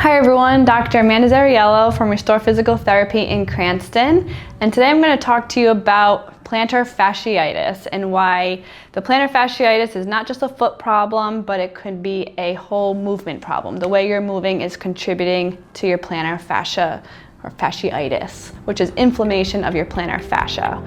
Hi everyone, Dr. Amanda Zariello from Restore Physical Therapy in Cranston, and today I'm going to talk to you about plantar fasciitis and why the plantar fasciitis is not just a foot problem, but it could be a whole movement problem. The way you're moving is contributing to your plantar fascia or fasciitis, which is inflammation of your plantar fascia.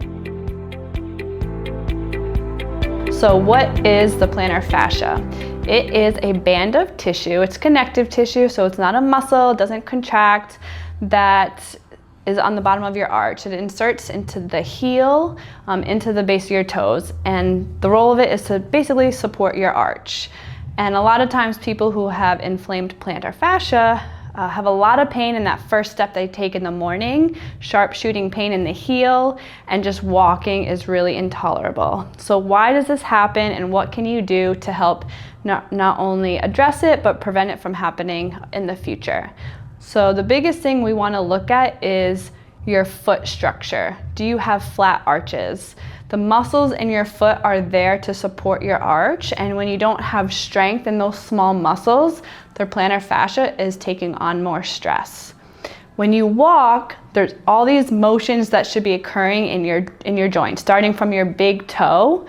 So what is the plantar fascia? It is a band of tissue. It's connective tissue, so it's not a muscle, it doesn't contract, that is on the bottom of your arch. It inserts into the heel, into the base of your toes, and the role of it is to basically support your arch. And a lot of times people who have inflamed plantar fascia have a lot of pain in that first step they take in the morning, sharp shooting pain in the heel, and just walking is really intolerable. So why does this happen, and what can you do to help not only address it, but prevent it from happening in the future? So the biggest thing we want to look at is your foot structure. Do you have flat arches? The muscles in your foot are there to support your arch, and when you don't have strength in those small muscles, their plantar fascia is taking on more stress. When you walk, there's all these motions that should be occurring in your joint, starting from your big toe.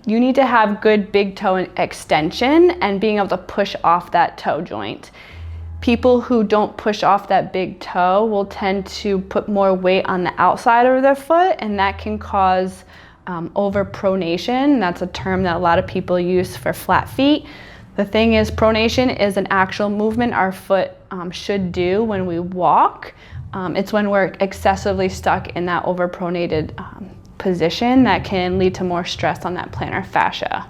You need to have good big toe extension and being able to push off that toe joint. People who don't push off that big toe will tend to put more weight on the outside of their foot, and that can cause overpronation. That's a term that a lot of people use for flat feet. The thing is, pronation is an actual movement our foot should do when we walk. It's when we're excessively stuck in that overpronated position that can lead to more stress on that plantar fascia.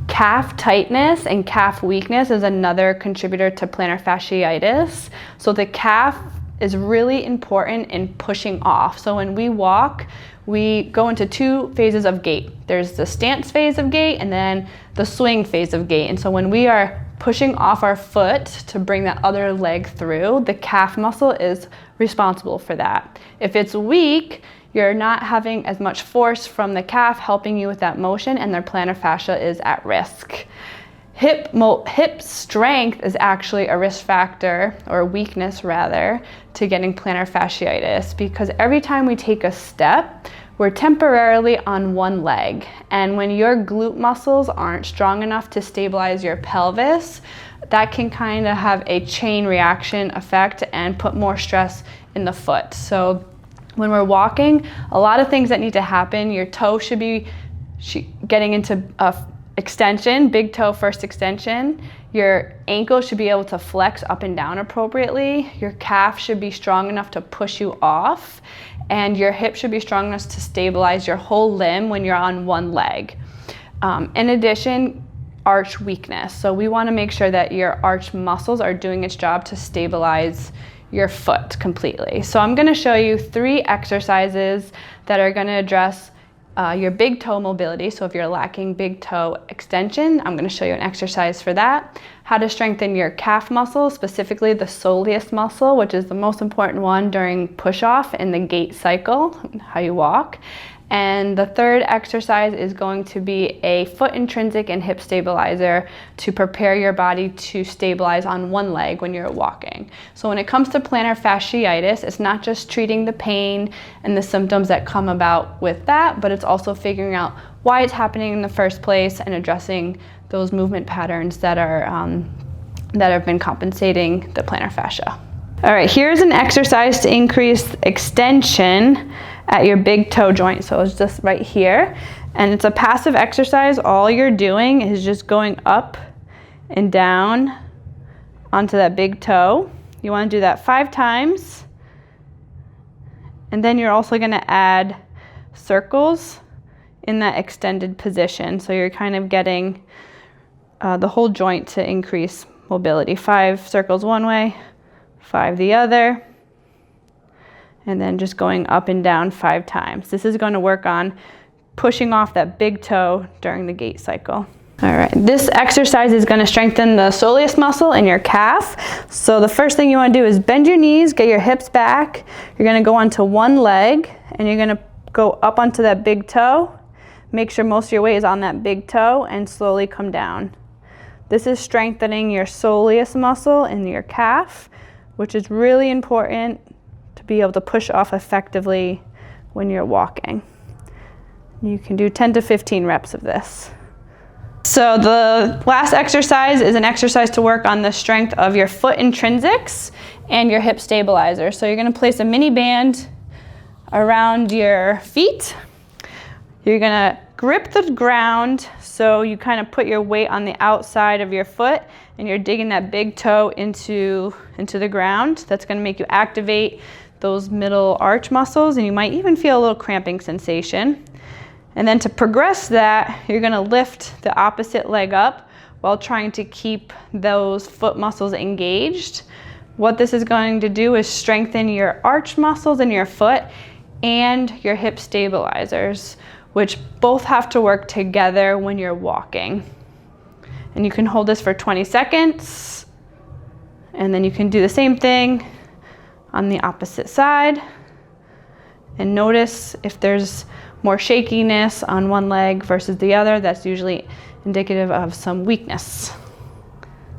Calf tightness and calf weakness is another contributor to plantar fasciitis. So the calf is really important in pushing off. So when we walk, we go into two phases of gait. There's the stance phase of gait and then the swing phase of gait. And so when we are pushing off our foot to bring that other leg through, the calf muscle is responsible for that. If it's weak, you're not having as much force from the calf helping you with that motion, and their plantar fascia is at risk. Hip strength is actually a risk factor, or weakness rather, to getting plantar fasciitis, because every time we take a step, we're temporarily on one leg. And when your glute muscles aren't strong enough to stabilize your pelvis, that can kind of have a chain reaction effect and put more stress in the foot. So when we're walking, a lot of things that need to happen. Your toe should be getting into extension, big toe first extension. Your ankle should be able to flex up and down appropriately. Your calf should be strong enough to push you off. And your hip should be strong enough to stabilize your whole limb when you're on one leg. In addition, arch weakness. So we want to make sure that your arch muscles are doing its job to stabilize your foot completely. So I'm going to show you 3 exercises that are going to address your big toe mobility. So if you're lacking big toe extension, I'm going to show you an exercise for that. How to strengthen your calf muscle, specifically the soleus muscle, which is the most important one during push-off in the gait cycle, how you walk. And the third exercise is going to be a foot intrinsic and hip stabilizer to prepare your body to stabilize on one leg when you're walking. So when it comes to plantar fasciitis, it's not just treating the pain and the symptoms that come about with that, but it's also figuring out why it's happening in the first place and addressing those movement patterns that have been compensating the plantar fascia. All right, here's an exercise to increase extension at your big toe joint. So it's just right here, and it's a passive exercise. All you're doing is just going up and down onto that big toe. You want to do that 5 times, and then you're also going to add circles in that extended position, so you're kind of getting the whole joint to increase mobility. 5 circles one way, 5 the other, and then just going up and down 5 times. This is going to work on pushing off that big toe during the gait cycle. All right, this exercise is going to strengthen the soleus muscle in your calf. So the first thing you want to do is bend your knees, get your hips back. You're going to go onto one leg, and you're going to go up onto that big toe. Make sure most of your weight is on that big toe, and slowly come down. This is strengthening your soleus muscle in your calf, which is really important to be able to push off effectively when you're walking. You can do 10 to 15 reps of this. So the last exercise is an exercise to work on the strength of your foot intrinsics and your hip stabilizer. So you're going to place a mini band around your feet. You're going to grip the ground, so you kind of put your weight on the outside of your foot and you're digging that big toe into the ground. That's going to make you activate those middle arch muscles, and you might even feel a little cramping sensation. And then to progress that, you're going to lift the opposite leg up while trying to keep those foot muscles engaged. What this is going to do is strengthen your arch muscles in your foot and your hip stabilizers, which both have to work together when you're walking. And you can hold this for 20 seconds, and then you can do the same thing on the opposite side. And notice if there's more shakiness on one leg versus the other, that's usually indicative of some weakness.